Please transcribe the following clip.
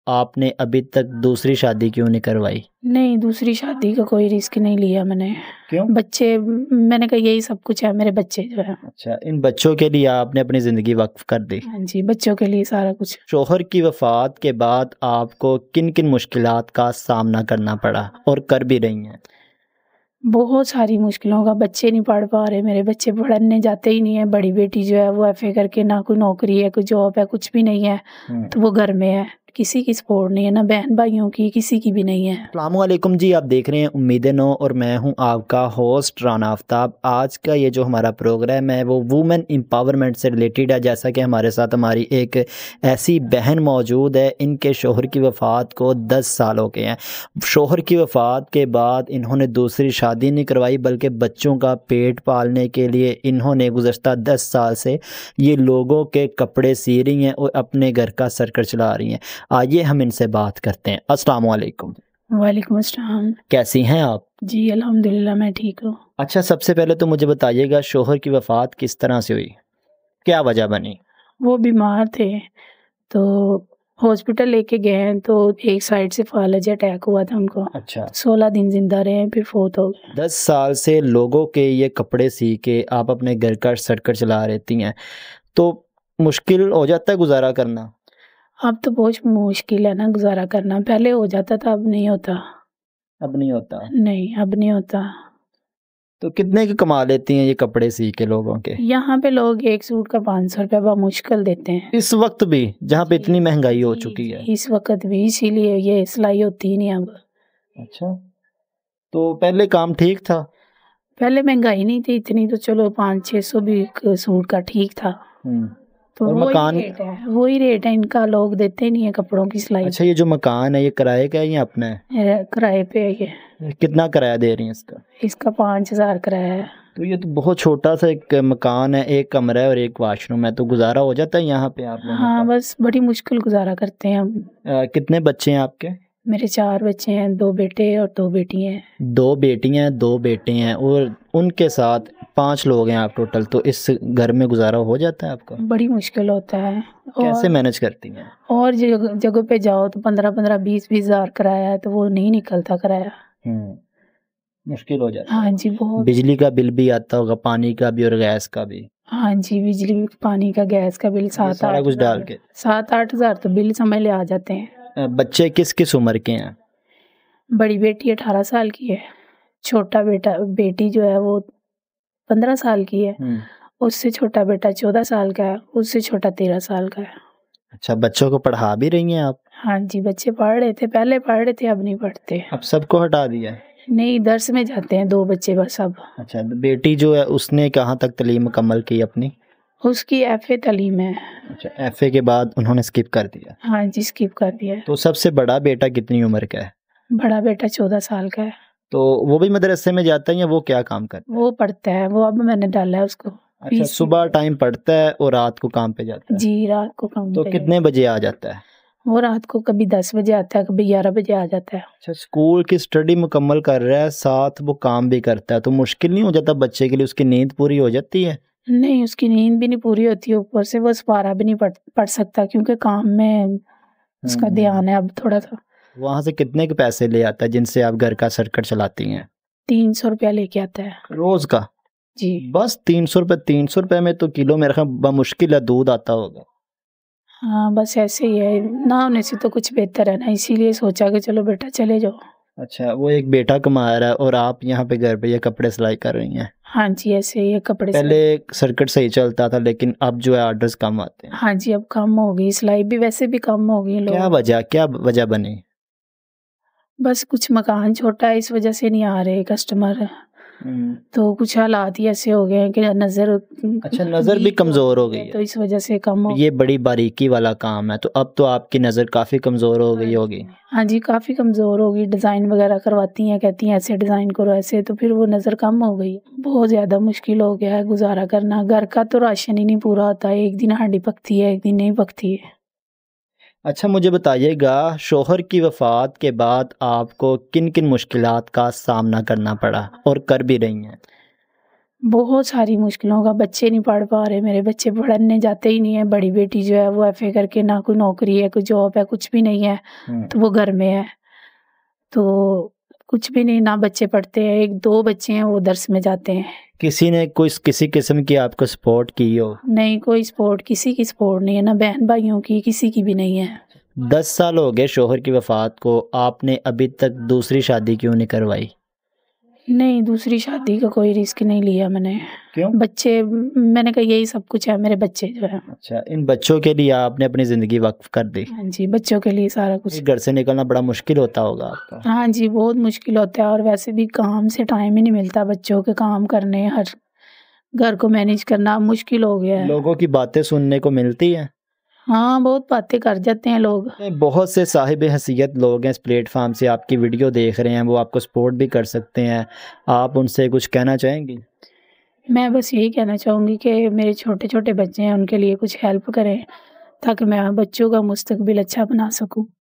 آپ نے ابھی تک دوسری شادی کیوں نہیں کروائی؟ نہیں، دوسری شادی کا کوئی رسک نہیں لیا میں نے۔ کیوں؟ بچے، میں نے کہا یہی سب کچھ ہے، میرے بچے جو ہے۔ اچھا، ان بچوں کے لیے آپ نے اپنی زندگی وقف کر دی؟ ہاں جی، بچوں کے لیے سارا کچھ۔ شوہر کی وفات کے بعد آپ کو کن کن مشکلات کا سامنا کرنا پڑا اور کر بھی رہی ہیں؟ بہت ساری مشکلوں کا، بچے نہیں پڑھ پا رہے، میرے بچے پڑھنے جاتے ہی نہیں ہیں۔ بڑی بیٹی جو ہے وہ ایف اے کر کے، نہ کوئی نوکری ہے، کوئی جاب ہے، کچھ بھی نہیں ہے، تو وہ گھر میں ہے، کسی کی سپورٹ نہیں ہے، نہ بہن بھائیوں کی، کسی کی بھی نہیں ہے۔ السلام علیکم جی، آپ دیکھ رہے ہیں امید نو اور میں ہوں آپ کا ہوسٹ رانا آفتاب۔ آج کا یہ جو ہمارا پروگرام ہے وہ وومن امپاورمنٹ سے ریلیٹڈ ہے۔ جیسا کہ ہمارے ساتھ ہماری ایک ایسی بہن موجود ہے، ان کے شوہر کی وفات کو 10 سال ہو گئے ہیں۔ شوہر کی وفات کے بعد انہوں نے دوسری شادی نہیں کروائی، بلکہ بچوں کا پیٹ پالنے کے لیے انہوں نے گزشتہ 10 سال سے یہ لوگوں کے کپڑے سی رہی ہیں اور اپنے گھر کا سرکل چلا رہی ہیں۔ آئیے ہم ان سے بات کرتے ہیں۔ السلام علیکم۔ وعلیکم السلام۔ کیسی ہیں آپ؟ جی الحمدللہ میں ٹھیک ہوں۔ اچھا، سب سے پہلے تو مجھے بتائیے گا شوہر کی وفات کس طرح سے ہوئی، کیا وجہ بنی؟ وہ بیمار تھے تو ہاسپٹل لے کے گئے ہیں، تو ایک سائڈ سے فالج اٹیک ہوا تھا ان کو۔ اچھا، 16 دن زندہ رہے ہیں، پھر فوت ہو گئے۔ 10 سال سے لوگوں کے یہ کپڑے سی کے آپ اپنے گھر کا سرکل چلا رہتی ہیں، تو مشکل ہو جاتا ہے گزارا کرنا؟ اب تو بہت مشکل ہے نا گزارا کرنا، پہلے ہو جاتا تھا، اب نہیں ہوتا۔ اب نہیں ہوتا؟ نہیں، اب نہیں ہوتا۔ تو کتنے کے کما لیتی ہیں یہ کپڑے سی کے لوگوں کے؟ یہاں پہ لوگ ایک سوٹ کا 500 روپے بمشکل دیتے ہیں اس وقت بھی، جہاں پہ اتنی مہنگائی ہو چکی ہے؟ اس وقت بھی، اسی لیے یہ سلائی ہوتی ہی نہیں اب۔ اچھا، تو پہلے کام ٹھیک تھا؟ پہلے مہنگائی نہیں تھی اتنی، تو چلو 500-600 بھی ایک سوٹ کا ٹھیک تھا۔ تو اور وہی مکان؟ ریٹ ہے، وہی ریٹ ہے ان کا، لوگ دیتے نہیں ہیں کپڑوں کی سلائی۔ اچھا، یہ جو مکان ہے یہ کرائے کا ہے یا اپنا ہے؟ کرائے پہ ہے یہ۔ کتنا کرایہ دے رہی ہیں اس کا؟ اس کا 5000 کرایہ ہے۔ تو یہ تو بہت چھوٹا سا ایک مکان ہے، ایک کمرہ ہے اور ایک واش روم ہے، تو گزارا ہو جاتا ہے یہاں پہ آپ لوگوں ہاں، کا؟ بس بڑی مشکل گزارا کرتے ہیں ہم۔ کتنے بچے ہیں آپ کے؟ میرے 4 بچے ہیں، 2 بیٹے اور 2 بیٹی ہیں۔ 2 بیٹی ہیں، 2 بیٹے ہیں، اور ان کے ساتھ 5 لوگ ہیں آپ ٹوٹل، تو اس گھر میں گزارا ہو جاتا ہے آپ کا؟ بڑی مشکل ہوتا ہے۔ کیسے مینج کرتی ہیں؟ اور جگہ پہ جاؤ تو 15-15 20-20 ہزار کرایہ ہے، تو وہ نہیں نکلتا کرایہ۔ مشکل ہو جاتا ہے۔ ہاں جی، بہت۔ بجلی کا بل بھی آتا ہوگا، پانی کا بھی اور گیس کا بھی؟ ہاں جی، بجلی، پانی کا، گیس کا بل 7-8 سارا کچھ ڈال کے 7-8 ہزار تو بل سمجھ لے آ جاتے ہیں۔ بچے کس کس عمر کے ہیں؟ بڑی بیٹی 18 سال کی ہے، چھوٹا بیٹی جو ہے وہ 15 سال کی ہے، اس سے چھوٹا بیٹا 14 سال کا ہے، اس سے چھوٹا 13 سال کا ہے۔ اچھا، بچوں کو پڑھا بھی رہی ہیں آپ؟ ہاں جی، بچے پڑھ رہے تھے، پہلے پڑھ رہے تھے، اب نہیں پڑھتے۔ اب سب کو ہٹا دیا ہے؟ نہیں، درس میں جاتے ہیں 2 بچے بس اب۔ اچھا، بیٹی جو ہے اس نے کہاں تک تعلیم مکمل کی اپنی؟ اس کی ایف اے تعلیم ہے۔ اچھا، ایف اے کے بعد انہوں نے اسکپ کر دیا؟ ہاں جی، اسکپ کر دیا ہے۔ تو سب سے بڑا بیٹا کتنی عمر کا ہے؟ بڑا بیٹا 14 سال کا ہے۔ تو وہ بھی مدرسے میں جاتا ہے یا وہ کیا کام کرتا ہے؟ وہ پڑھتا ہے، وہ اب میں نے ڈالا ہے اس کو۔ اچھا، صبح ٹائم پڑھتا ہے اور رات کو کام پہ جاتا ہے؟ جی، رات کو کام تو پہ کتنے بجے آ جاتا ہے؟ وہ رات کو کبھی 10 بجے آتا ہے، کبھی 11 بجے آ جاتا ہے۔ اچھا، اسکول کی اسٹڈی مکمل کر رہا ہے، ساتھ وہ کام بھی کرتا ہے، تو مشکل نہیں ہو جاتا بچے کے لیے؟ اس کی نیند پوری ہو جاتی ہے؟ نہیں، اس کی نیند بھی نہیں پوری ہوتی، اوپر سے وہ سپارہ بھی نہیں پڑھ سکتا، کیونکہ کام میں اس کا دھیان ہے اب تھوڑا سا۔ وہاں سے کتنے کے پیسے لے آتا ہے جن سے آپ گھر کا سرکل چلاتی ہیں؟ 300 روپیہ لے کے آتا ہے روز کا؟ جی۔ بس 300 روپے؟ 300 روپے میں تو کلو میرے خیال بمشکل ہے دودھ آتا ہوگا۔ ہاں، بس ایسے ہی ہے، نہ ہونے سے تو کچھ بہتر ہے نا، اسی لیے سوچا کہ چلو بیٹا چلے جاؤ۔ اچھا، وہ ایک بیٹا کما رہا ہے اور آپ یہاں پہ گھر پہ یہ کپڑے سلائی کر رہی ہیں؟ ہاں جی، ایسے ہی کپڑے پہلے سرکٹ صحیح چلتا تھا لیکن اب جو ہے آرڈرز کم آتے ہیں؟ ہاں جی، اب کم ہو گئی، سلائی بھی ویسے بھی کم ہو گئی۔ کیا وجہ بنی؟ بس کچھ مکان چھوٹا ہے، اس وجہ سے نہیں آ رہے کسٹمر، تو کچھ حالات ہی ایسے ہو گئے ہیں کہ نظر، اچھا، نظر بھی کمزور ہو گئی ہے تو اس وجہ سے کم ہو۔ یہ بڑی باریکی والا کام ہے، تو اب تو آپ کی نظر کافی کمزور ہو گئی ہوگی؟ ہاں جی، کافی کمزور ہو گئی، ڈیزائن وغیرہ کرواتی ہیں، کہتی ہیں ایسے ڈیزائن کرو ایسے، تو پھر وہ نظر کم ہو گئی۔ بہت زیادہ مشکل ہو گیا ہے گزارا کرنا، گھر کا تو راشن ہی نہیں پورا ہوتا ہے، ایک دن ہانڈی پکتی ہے، ایک دن نہیں پکتی ہے۔ اچھا، مجھے بتائیے گا شوہر کی وفات کے بعد آپ کو کن کن مشکلات کا سامنا کرنا پڑا اور کر بھی رہی ہیں؟ بہت ساری مشکلوں کا، بچے نہیں پڑھ پا رہے، میرے بچے پڑھنے جاتے ہی نہیں ہیں. بڑی بیٹی جو ہے وہ FA کر کے نہ کوئی نوکری ہے، کوئی جاب ہے، کچھ بھی نہیں ہے. تو وہ گھر میں ہے، تو کچھ بھی نہیں، نہ بچے پڑھتے ہیں. 1-2 بچے ہیں وہ درس میں جاتے ہیں. کسی نے کسی قسم کی آپ کو سپورٹ کی ہو؟ نہیں، کوئی سپورٹ، کسی کی سپورٹ نہیں ہے، نہ بہن بھائیوں کی، کسی کی بھی نہیں ہے. 10 سال ہو گئے شوہر کی وفات کو، آپ نے ابھی تک دوسری شادی کیوں نہیں کروائی؟ نہیں، دوسری شادی کا کوئی رسک نہیں لیا میں نے. کیوں؟ بچے، میں نے کہا یہی سب کچھ ہے، میرے بچے جو ہیں. اچھا، ان بچوں کے لیے آپ نے اپنی زندگی وقف کر دی؟ ہاں جی، بچوں کے لیے سارا کچھ. گھر سے نکلنا بڑا مشکل ہوتا ہوگا آپ کا؟ ہاں جی، بہت مشکل ہوتا ہے، اور ویسے بھی کام سے ٹائم ہی نہیں ملتا، بچوں کے کام کرنے، ہر گھر کو مینیج کرنا مشکل ہو گیا ہے. لوگوں کی باتیں سننے کو ملتی ہیں؟ ہاں، بہت باتیں کر جاتے ہیں لوگ. بہت سے صاحب حیثیت لوگ ہیں اس پلیٹ فارم سے آپ کی ویڈیو دیکھ رہے ہیں، وہ آپ کو سپورٹ بھی کر سکتے ہیں، آپ ان سے کچھ کہنا چاہیں گی؟ میں بس یہی کہنا چاہوں گی کہ میرے چھوٹے چھوٹے بچے ہیں، ان کے لیے کچھ ہیلپ کریں تاکہ میں بچوں کا مستقبل اچھا بنا سکوں.